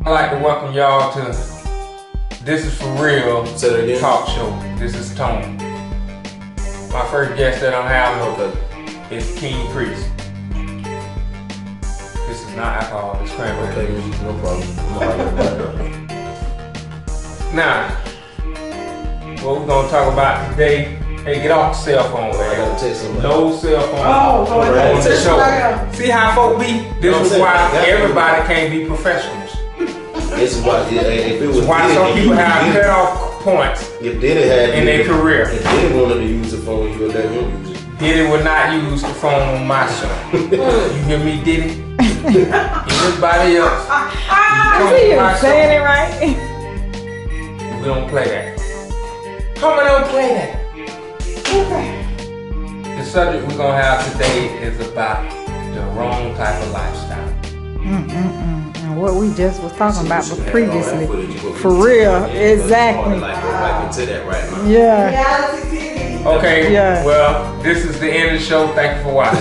I'd like to welcome y'all to This is Forreal talk show. This is T.O.N.E. My first guest that I'm having is King Priest. This is not alcohol, it's cranberry. Okay, no problem. Now, what we're gonna talk about today. Hey, get off the cell phone, man. I gotta text somebody. No cell phone. Oh, on the show. See how folk be? This is why everybody can't be professionals. This is why, if it was why some people have cut off points if Diddy had in their career. If Diddy wanted to use the phone, you would let him use it. Diddy would not use the phone on my show. You hear me, Diddy? Anybody else? I see you saying it right. We don't play that. How many don't play that? Okay. The subject we're gonna have today is about the wrong type of lifestyle. And what we just was talking about previously. For real, exactly. Like into that right now. Yeah. Okay, Yeah. Well, this is the end of the show. Thank you for watching.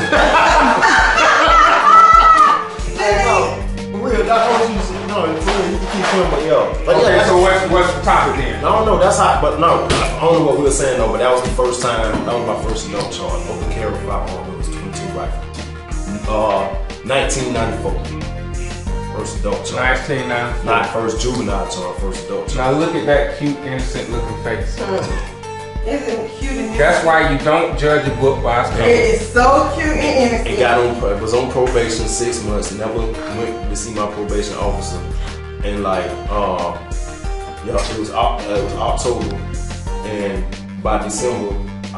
Okay, so what's the topic then? I don't know, that's hot, but no, I don't know what we were saying though, but that was the first time, that was my first adult charge. Open carry firearm, it was 22 rifle. 1994. First adult charge. 1994. Not first juvenile charge, first adult charge. Now look at that cute, innocent looking face. Isn't cute and That's why you don't judge a book by its cover. It is so cute and innocent. It was on probation 6 months, never went to see my probation officer. And like, it was October, and by December, I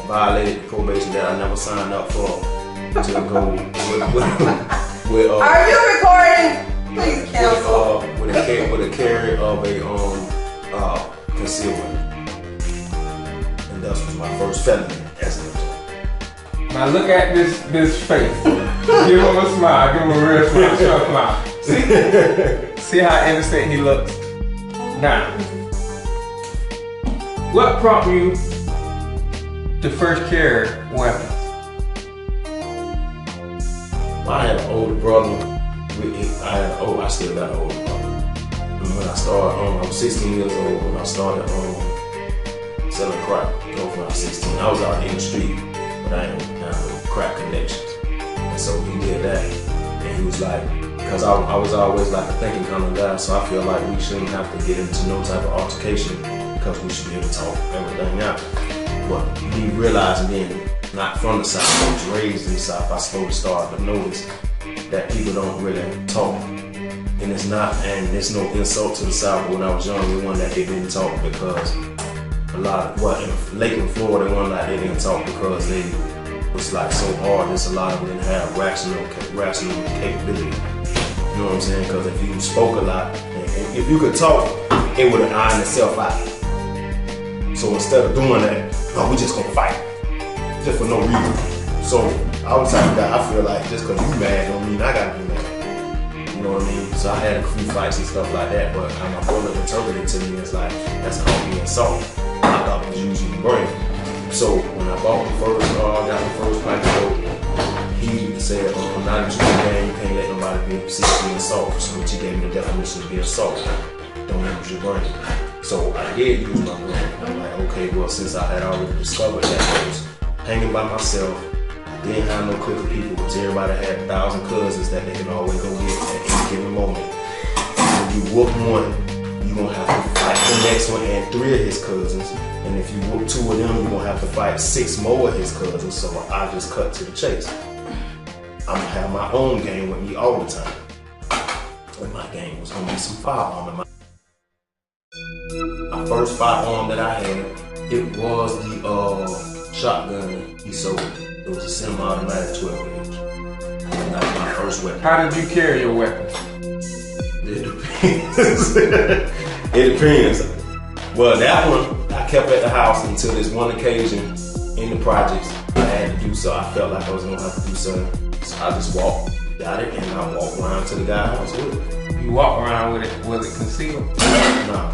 violated the probation that I never signed up for to go with Are you recording? Please cancel. with a carry of a concealment, and that was my first felony. Now look at this face. Give him a smile. Give him a real smile. See how innocent he looks. Now, what prompted you to first carry weapons? I had an older brother. I still got an older brother. And when I started, I was 16 years old when I started selling crack. When I was 16, I was out in the street, but I ain't down with crack connections. And so he did that, and he was like, because I was always like a thinking kind of guy, so I feel like we shouldn't have to get into no type of altercation because we should be able to talk everything out. But he realized then, not from the South, I was raised in the South, I slowly started to notice that people don't really talk. And it's no insult to the South, but when I was young, we wanted that they didn't talk because a lot of, in Lakeland, Florida, they wanted that they didn't talk because they was like so hard, there's a lot of them didn't have rational capability. You know what I'm saying? Because if you spoke a lot, and if you could talk, it would have ironed itself out. So instead of doing that, we just gonna fight. Just for no reason. So I was the type of guy, I feel like just because you mad don't mean I gotta be mad. You know what I mean? So I had a few fights and stuff like that, but how my brother interpreted it to me, it's like, that's called being soft. I thought it was using the brain. So when I bought the first, got the first pipe of dope, he said, I'm not into the game, you can't let nobody see you being soft. So he gave me the definition of being soft. Don't use your brain. So I did use my brain. I'm like, okay, well, since I had already discovered that I was hanging by myself, I didn't have no clique of people, because everybody had 1,000 cousins that they can always go get at any given moment. When you whoop one, you're gonna have to fight the next one and 3 of his cousins. And if you whoop 2 of them, you're gonna have to fight 6 more of his cousins. So I just cut to the chase. I'm gonna have my own game with me all the time. And my game was gonna be some firearm. My first firearm that I had, it was the shotgun he sold. It was a semi-automatic 12-gauge. That was my first weapon. How did you carry your weapons? It depends. It depends. Well, that one I kept at the house until this one occasion in the projects I had to do so. I felt like I was gonna have to do something. So I just got it, and I walked around to the guy's house with it. You walk around with it, was it concealed? No.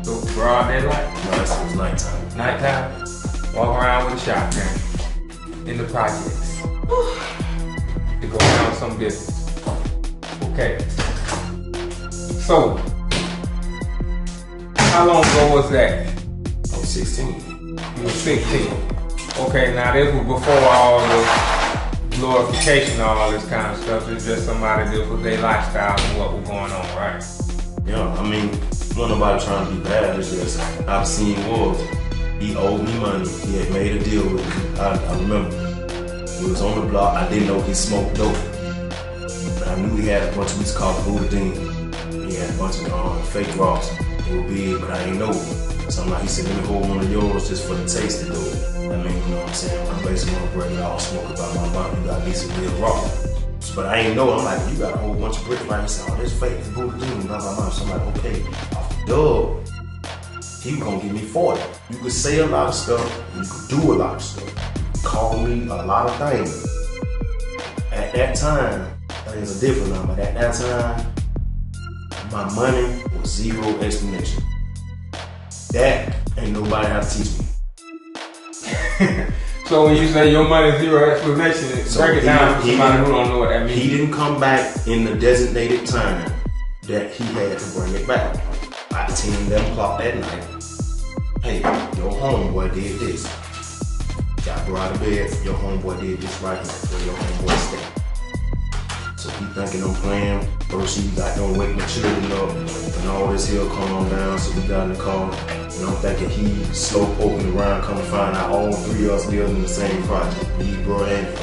So broad daylight? No, it was nighttime. Nighttime? Walk around with a shotgun in the projects to go down some business. Okay. So, how long ago was that? I was 16. You were 16. Okay, now this was before all the glorification, all this kind of stuff. It's just somebody that was their lifestyle and what was going on, right? Yeah, I mean, wasn't nobody trying to be bad. It's just I've seen was he owed me money. He had made a deal with me. I remember. He was on the block. I didn't know he smoked dope. But I knew he had a bunch of weeds called Buddha. He had a bunch of fake rocks. They were big, but I ain't know. So I'm like, he said, let me hold one of yours just for the taste of dope. I mean, you know what I'm saying? I basically want to break it all smoke about my mom. You got me some real rock. But I ain't know. I'm like, you got a whole bunch of bricks right. He said, oh, this fake, this Buddha, blah, blah, blah. So I'm like, okay, off the dub, he was gonna give me 40. You could say a lot of stuff, you could do a lot of stuff. Call me a lot of things. At that time, things are different now, but at that time, my money was zero explanation. That ain't nobody have to teach me. So when you say your money zero explanation, so break it down for somebody who don't know what that means. He didn't come back in the designated time that he had to bring it back. By 10, 11 o'clock that night. Hey, your homeboy did this. Got brought out of bed, your homeboy did this right here, where your homeboy stay. So he thinking I'm playing. First he got done waking the children up, and all this hill calm down, so we got in the car. And I'm thinking he slow poking around, come to find out all three of us living in the same project, me, bro, and him.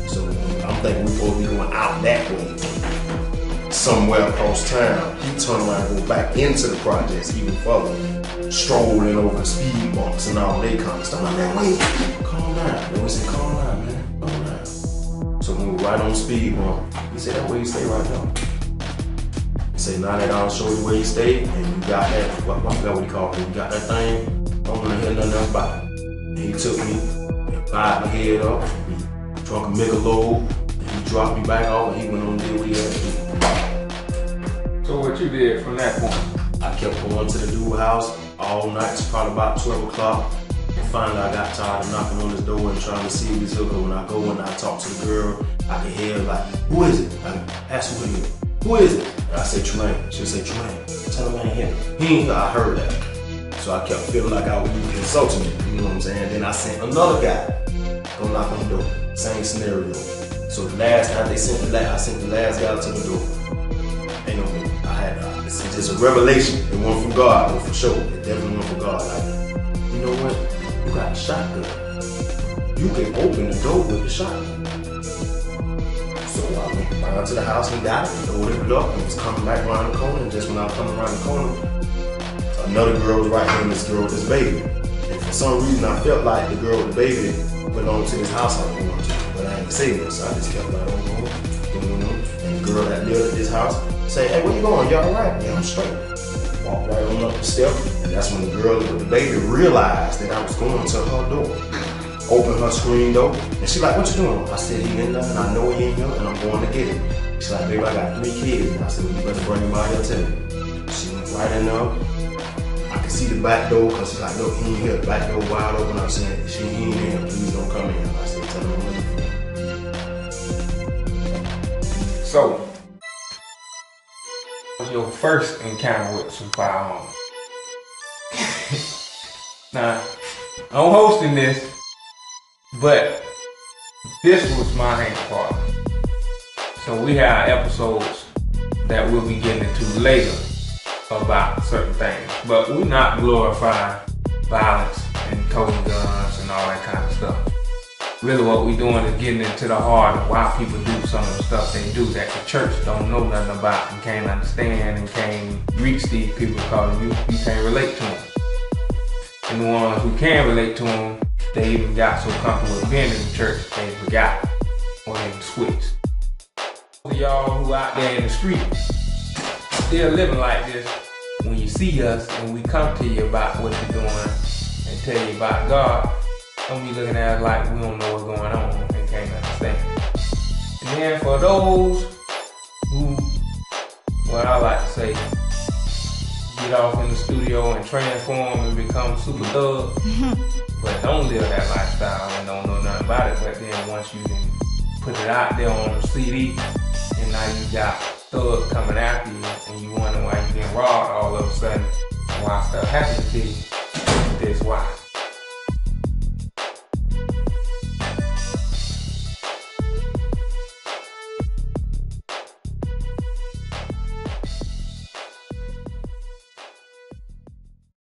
So I'm thinking we supposed to be going out that way, somewhere across town. He turned around and go back into the projects even further, strolling over the speed bumps and all that kind of stuff. I'm like, wait, calm down. They said, calm down, man, calm down. So when we were right on the speed bump, he said, that way you stay right now. He said, now that I'll show you where you stay, and you got that, I forgot what he called it, you got that thing, I don't want to hear nothing else about it. And he took me, and fired my head up, he drunk a Michelob, and he dropped me back off, and he went on there with So what you did from that point? I kept going to the dude house all night, it's probably about 12 o'clock. And finally I got tired of knocking on his door and trying to see if he's hooker. When I go and I talk to the girl, I can hear like, who is it? I ask who it is. Who is it? And I say, Tremaine. She'll say, Tremaine, tell him I ain't him. He ain't, I heard that. So I kept feeling like I was insulting him, you know what I'm saying? Then I sent another guy, go knock on the door. Same scenario. So the last time I sent the last guy to the door. Ain't no way. It's just a revelation. It wasn't from God, but for sure. It definitely went from God. Like, you know what? You got a shotgun. You can open the door with the shotgun. So I went around to the house and got it, loaded it up, and was coming back around the corner. And just when I was coming around the corner, another girl was right here, and this girl with this baby. And for some reason, I felt like the girl with the baby went on to this house I was going to, but I ain't saying it, so I just kept like, and the girl that lived at this house say, hey, where you going? You all right? Yeah, I'm straight. Walked right on up the step, and that's when the girl with the baby realized that I was going to her door. Opened her screen door, and she like, what you doing? I said, he in there, and I know he ain't here, and I'm going to get him. She's like, baby, I got 3 kids. And I said, well, you better bring him out here to me. She went right in there. I could see the back door, because she's like, look, he ain't here. The back door wide open. I'm saying, he ain't in here. Please don't come in. I said, tell him I'm leaving. So, what was your first encounter with some firearms? Now, I'm hosting this, but this was my hand part. So we have episodes that we'll be getting into later about certain things, but we're not glorifying violence and toting guns and all that kind of stuff. Really what we're doing is getting into the heart of why people do some of the stuff they do that the church don't know nothing about and can't understand and can't reach these people because you can't relate to them. And the ones who can relate to them, they even got so comfortable with being in the church they forgot or they switched. For y'all who out there in the street still living like this, when you see us and we come to you about what you're doing and tell you about God, don't be looking at us like we don't know what's going on and can't understand. And then for those who, what I like to say, get off in the studio and transform and become super thugs, but don't live that lifestyle and don't know nothing about it. But then once you can put it out there on the CD, and now you got thugs coming after you, and you wonder happen to you?